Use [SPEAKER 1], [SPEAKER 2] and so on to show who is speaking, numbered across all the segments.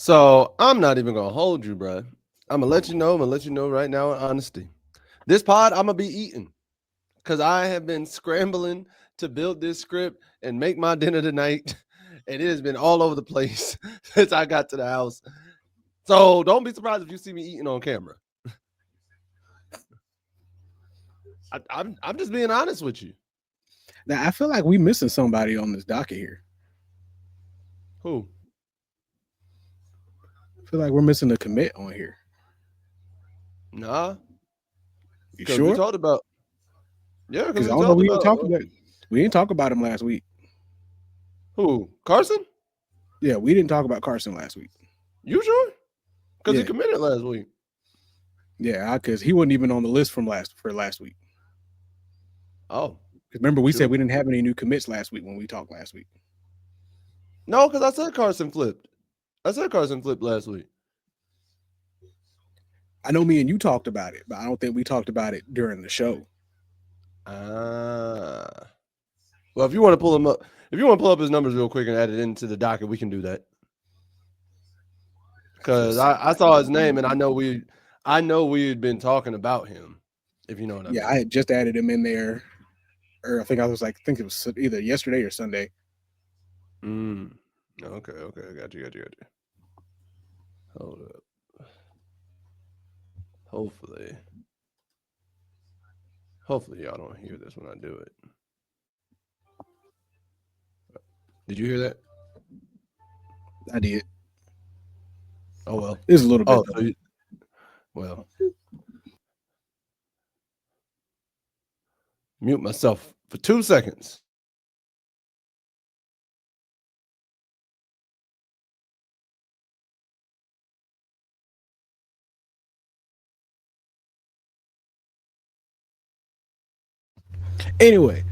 [SPEAKER 1] So I'm not even gonna hold you, bro. I'm gonna let you know. I'm gonna let you know right now in honesty. This pod I'm gonna be eating because I have been scrambling to build this script and make my dinner tonight, and it has been all over the place since I got to the house. So don't be surprised if you see me eating on camera. I'm just being honest with you.
[SPEAKER 2] Now I feel like we missing somebody on this docket here.
[SPEAKER 1] Who?
[SPEAKER 2] I feel like we're missing a commit on here.
[SPEAKER 1] Nah,
[SPEAKER 2] You
[SPEAKER 1] because we
[SPEAKER 2] sure?
[SPEAKER 1] talked about because
[SPEAKER 2] Because I
[SPEAKER 1] we
[SPEAKER 2] don't know.
[SPEAKER 1] talked
[SPEAKER 2] We didn't
[SPEAKER 1] about
[SPEAKER 2] talk about. We didn't talk about him last week.
[SPEAKER 1] who? Carson?
[SPEAKER 2] Yeah, we didn't talk about Carson last week.
[SPEAKER 1] You sure? Because he
[SPEAKER 2] Yeah,
[SPEAKER 1] committed last week.
[SPEAKER 2] yeah, because he wasn't even on the list from last week.
[SPEAKER 1] Oh,
[SPEAKER 2] Because remember, we
[SPEAKER 1] sure.
[SPEAKER 2] said we didn't have any new commits last week when we talked last week.
[SPEAKER 1] No, because I said Carson flipped. I said Carson flipped last week.
[SPEAKER 2] I know me and you talked about it, but I don't think we talked about it during the show.
[SPEAKER 1] Ah. Well, if you want to pull him up, if you want to pull up his numbers real quick and add it into the docket, we can do that. Because
[SPEAKER 2] Let's see.
[SPEAKER 1] I saw his name and I know we had been talking about him, if you know what I
[SPEAKER 2] Yeah,
[SPEAKER 1] mean.
[SPEAKER 2] I had just added him in there, or I think it was either yesterday or Sunday.
[SPEAKER 1] Mm. Okay, got you. Hold up. Hopefully. Hopefully y'all don't hear this when I do it. Did you hear that?
[SPEAKER 2] I did.
[SPEAKER 1] Oh well.
[SPEAKER 2] It's a little bit.
[SPEAKER 1] Oh, so well. Mute myself for 2 seconds.
[SPEAKER 2] Anyway,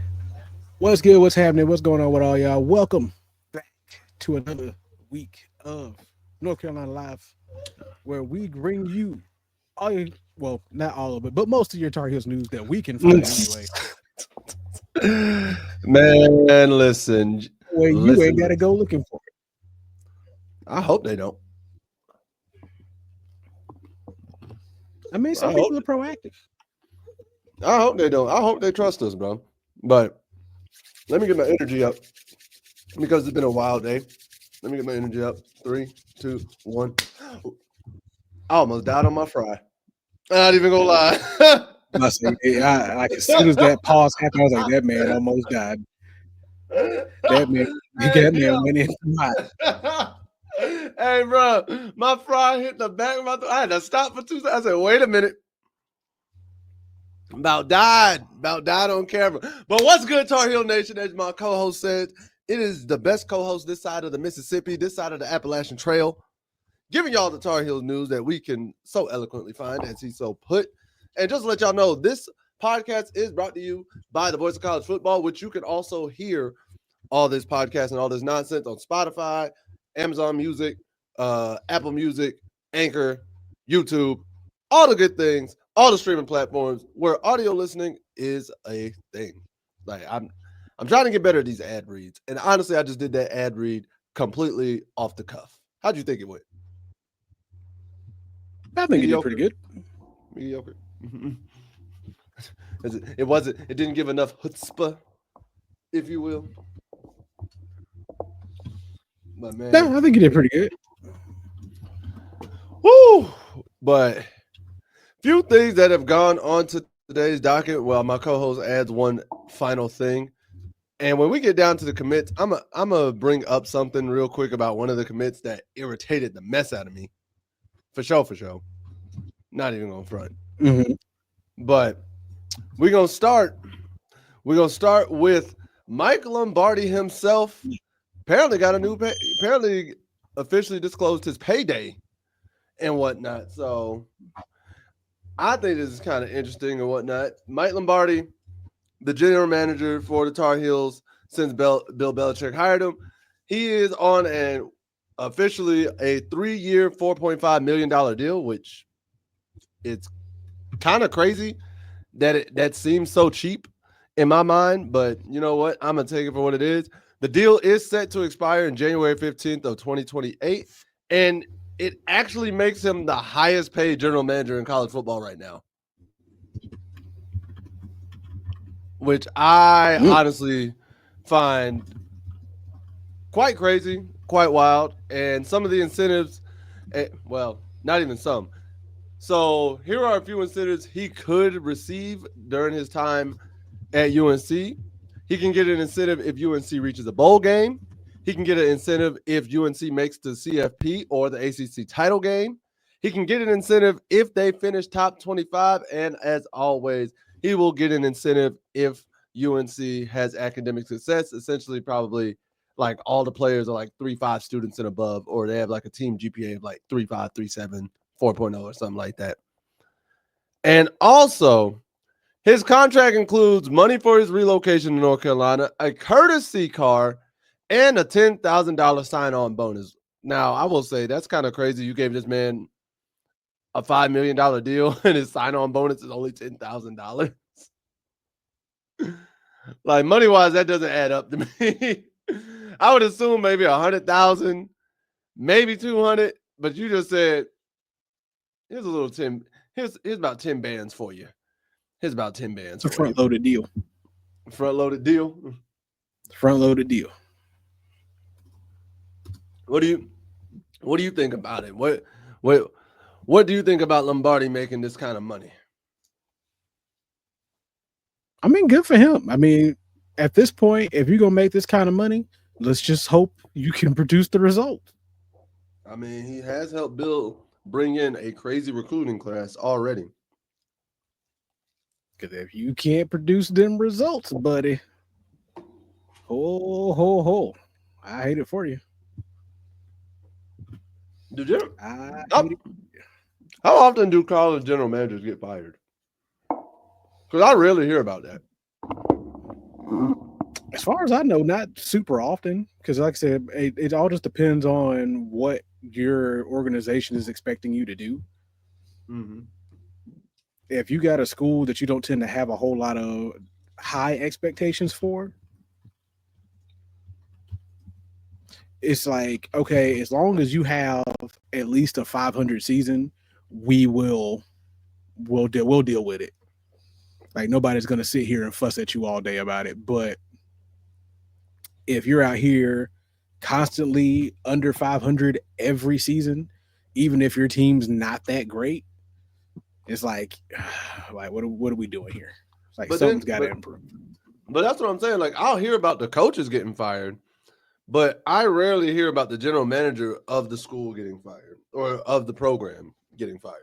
[SPEAKER 2] what's good? What's happening? What's going on with all y'all? Welcome back to another week of North Carolina Live, where we bring you all your, well, not all of it, but most of your Tar Heels news that we can find anyway.
[SPEAKER 1] Man, listen.
[SPEAKER 2] Where you ain't got to go looking for it.
[SPEAKER 1] I hope they don't.
[SPEAKER 2] I mean, some people are proactive.
[SPEAKER 1] I hope they don't. I hope they trust us, bro. But let me get my energy up because it's been a wild day. Let me get my energy up. 3, 2, 1. I almost died on my fry. I'm not even gonna lie.
[SPEAKER 2] Like as soon as that pause happened, I was like, that man almost died. That man went in hot.
[SPEAKER 1] Hey, bro, my fry hit the back of my throat. I had to stop for 2 seconds. I said, wait a minute. About died on camera. But what's good, Tar Heel Nation? As my co-host said, it is the best co-host this side of the Mississippi, this side of the Appalachian Trail, giving y'all the Tar Heels news that we can so eloquently find, as he so put. And just to let y'all know, this podcast is brought to you by the Voice of College Football, which you can also hear all this podcast and all this nonsense on Spotify, Amazon Music, Apple Music, Anchor, YouTube, all the good things, all the streaming platforms where audio listening is a thing. Like I'm trying to get better at these ad reads. And honestly, I just did that ad read completely off the cuff. How'd you think it went?
[SPEAKER 2] I think he did pretty good.
[SPEAKER 1] Mediocre. It didn't give enough chutzpah, if you will. But man,
[SPEAKER 2] No, I think he did pretty good.
[SPEAKER 1] woo! But few things that have gone on to today's docket. Well, my co-host adds one final thing. And when we get down to the commits, I'm gonna bring up something real quick about one of the commits that irritated the mess out of me. For sure. Not even gonna front.
[SPEAKER 2] Mm-hmm.
[SPEAKER 1] But we're gonna start with Mike Lombardi himself. Apparently got a new pay, apparently officially disclosed his payday and whatnot. So I think this is kind of interesting and whatnot. Mike Lombardi, the general manager for the Tar Heels since Bill Belichick hired him, he is on an officially a 3-year, $4.5 million deal, which it's kind of crazy that seems so cheap in my mind. But you know what? I'm going to take it for what it is. The deal is set to expire in January 15th of 2028. And it actually makes him the highest paid general manager in college football right now. Which I honestly find quite crazy, quite wild. And some of the incentives, well, not even some. So here are a few incentives he could receive during his time at UNC. He can get an incentive if UNC reaches a bowl game. He can get an incentive if UNC makes the CFP or the ACC title game. He can get an incentive if they finish top 25. And as always, he will get an incentive if UNC has academic success, essentially probably like all the players are like 3.5 students and above, or they have like a team GPA of like 3.5, 3.7, 4.0 or something like that. And also, his contract includes money for his relocation to North Carolina, a courtesy car, and a $10,000 sign-on bonus. Now, I will say that's kind of crazy. You gave this man a $5 million deal, and his sign-on bonus is only $10,000. Like, money-wise, that doesn't add up to me. I would assume maybe 100,000, maybe 200, but you just said, here's a little 10. Here's about 10 bands for you. Here's about 10 bands.
[SPEAKER 2] It's a front-loaded deal.
[SPEAKER 1] Front-loaded deal?
[SPEAKER 2] Front-loaded deal.
[SPEAKER 1] What do you think about it? What do you think about Lombardi making this kind of money?
[SPEAKER 2] I mean, good for him. I mean, at this point, if you're going to make this kind of money, let's just hope you can produce the result.
[SPEAKER 1] I mean, he has helped bring in a crazy recruiting class already.
[SPEAKER 2] Because if you can't produce them results, buddy, ho, I hate it for you.
[SPEAKER 1] How often do college general managers get fired? Because I rarely hear about that.
[SPEAKER 2] As far as I know, not super often. Because like I said, it all just depends on what your organization is expecting you to do.
[SPEAKER 1] Mm-hmm.
[SPEAKER 2] If you got a school that you don't tend to have a whole lot of high expectations for, it's like, okay, as long as you have at least a 500 season, we'll deal with it. Like, nobody's going to sit here and fuss at you all day about it. But if you're out here constantly under 500 every season, even if your team's not that great, it's like what are we doing here? It's like something's got to improve.
[SPEAKER 1] But that's what I'm saying. Like, I'll hear about the coaches getting fired, but I rarely hear about the general manager of the school getting fired or of the program getting fired.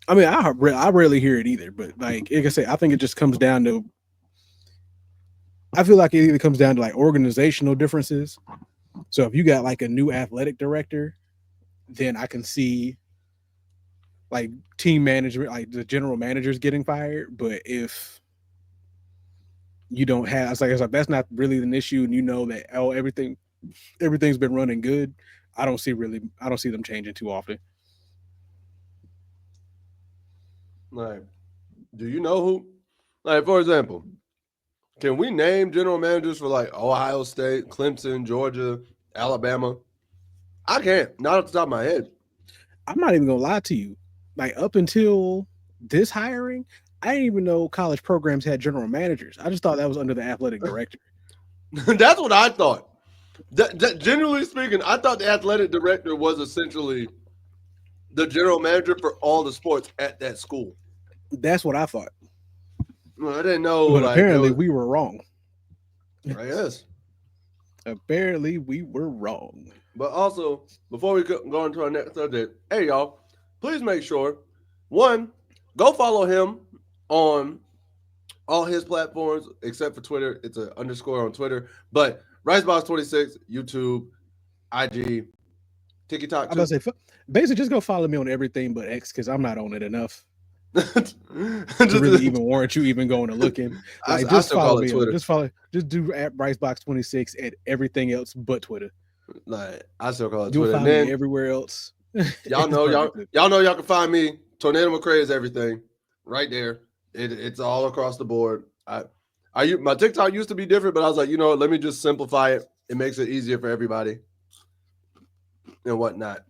[SPEAKER 2] I mean, I rarely hear it either, but like I said, I think it just comes down to, I feel like it either comes down to like organizational differences. So if you got like a new athletic director, then I can see like team management, like the general managers getting fired. But if you don't have, it's like that's not really an issue, and you know that everything's been running good, I don't see them changing too often.
[SPEAKER 1] Like, do you know who? Like, for example, can we name general managers for like Ohio State, Clemson, Georgia, Alabama? I can't. Not off the top of my head.
[SPEAKER 2] I'm not even gonna lie to you. Like, up until this hiring, I didn't even know college programs had general managers. I just thought that was under the athletic director.
[SPEAKER 1] That's what I thought. Generally speaking, I thought the athletic director was essentially the general manager for all the sports at that school.
[SPEAKER 2] That's what I thought.
[SPEAKER 1] Well, I didn't know.
[SPEAKER 2] But apparently we were wrong.
[SPEAKER 1] Yes.
[SPEAKER 2] Apparently we were wrong.
[SPEAKER 1] But also, before we go into our next subject, hey, y'all, please make sure, one, go follow him on all his platforms except for Twitter. It's an _ on Twitter. But RiceBox26, YouTube, IG, TikTok.
[SPEAKER 2] I'm about to say, basically, just go follow me on everything but X, because I'm not on it enough to really even warrant you even going to look in. Like, just follow me. Just do at RiceBox26 at everything else but Twitter.
[SPEAKER 1] Like, I still call it
[SPEAKER 2] You'll
[SPEAKER 1] Twitter.
[SPEAKER 2] Find me everywhere else.
[SPEAKER 1] Y'all know y'all can find me. Tornado McCray is everything right there. It's all across the board. My TikTok used to be different, but I was like, you know what? Let me just simplify it. It makes it easier for everybody. and whatnot.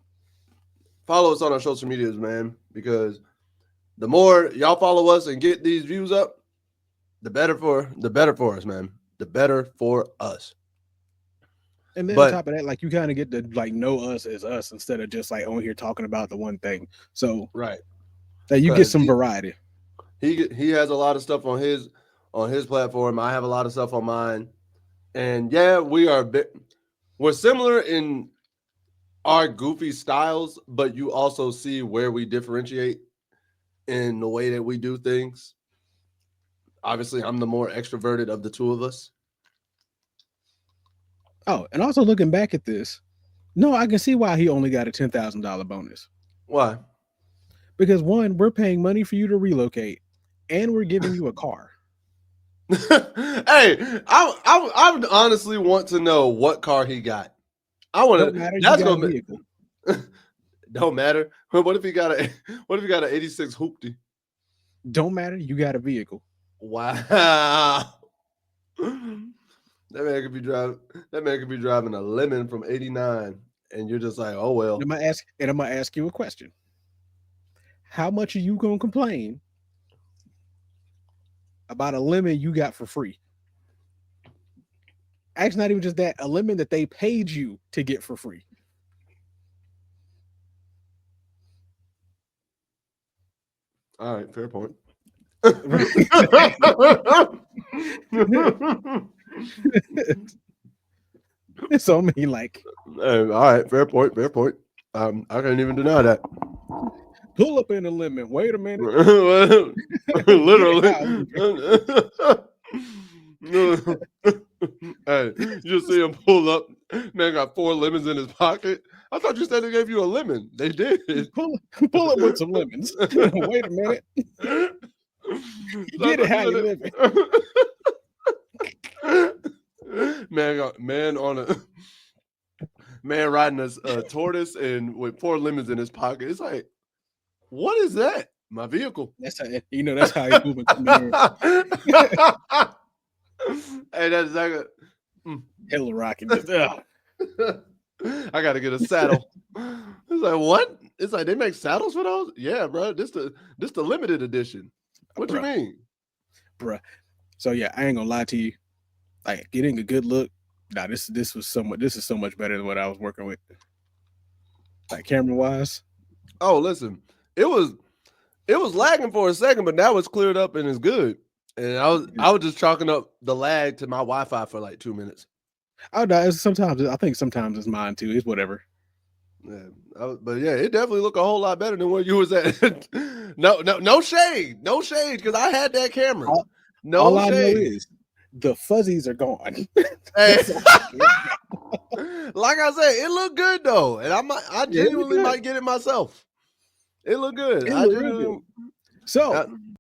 [SPEAKER 1] Follow us on our social medias, man, because the more y'all follow us and get these views up, the better for us, man. The better for us.
[SPEAKER 2] And then
[SPEAKER 1] But
[SPEAKER 2] on top of that, like you kind of get to like know us as us instead of just like on here talking about the one thing. So
[SPEAKER 1] right,
[SPEAKER 2] that you get some variety.
[SPEAKER 1] He has a lot of stuff on his platform. I have a lot of stuff on mine, and yeah, we're similar in our goofy styles, but you also see where we differentiate in the way that we do things. Obviously, I'm the more extroverted of the two of us.
[SPEAKER 2] Oh, and also looking back at this, no, I can see why he only got a $10,000 bonus.
[SPEAKER 1] Why?
[SPEAKER 2] Because one, we're paying money for you to relocate, and we're giving you a car.
[SPEAKER 1] Hey, I honestly want to know what car he got. I want to.
[SPEAKER 2] Don't matter.
[SPEAKER 1] That's
[SPEAKER 2] You got
[SPEAKER 1] gonna
[SPEAKER 2] a vehicle.
[SPEAKER 1] Don't matter. What if he got an 86 hoopty?
[SPEAKER 2] Don't matter. You got a vehicle.
[SPEAKER 1] Wow. That man could be driving a lemon from 89, and you're just like, oh well.
[SPEAKER 2] And I'm gonna ask you a question. How much are you gonna complain about a lemon you got for free? Actually, not even just that, a lemon that they paid you to get for free.
[SPEAKER 1] All right, fair point.
[SPEAKER 2] So I mean, like,
[SPEAKER 1] all right, fair point. I can't even deny that.
[SPEAKER 2] pull up in a lemon. Wait a minute.
[SPEAKER 1] Literally. Hey, you see him pull up. Man got 4 lemons in his pocket. I thought you said they gave you a lemon. They did.
[SPEAKER 2] Pull up with some lemons. Wait a minute. Get it how you living.
[SPEAKER 1] Man riding a tortoise and with 4 lemons in his pocket. It's like, what is that? My vehicle.
[SPEAKER 2] That's how that's how he's moving.
[SPEAKER 1] Hey, that's exactly.
[SPEAKER 2] Hella rocking.
[SPEAKER 1] I gotta get a saddle. It's like, what? It's like they make saddles for those? Yeah, bro. This the limited edition. What you mean?
[SPEAKER 2] Bruh. So yeah, I ain't gonna lie to you. Like getting a good look. Nah, this is so much better than what I was working with. Like camera wise.
[SPEAKER 1] Oh, listen. It was lagging for a second, but now it's cleared up and it's good. And I was just chalking up the lag to my Wi-Fi for like 2 minutes.
[SPEAKER 2] Oh no, I think sometimes it's mine too. It's whatever.
[SPEAKER 1] Yeah, but yeah, it definitely looked a whole lot better than where you was at. No shade, because I had that camera.
[SPEAKER 2] All I know is the fuzzies are gone.
[SPEAKER 1] Hey. Like I said, it looked good though, and I genuinely might get it myself. It looked good.
[SPEAKER 2] So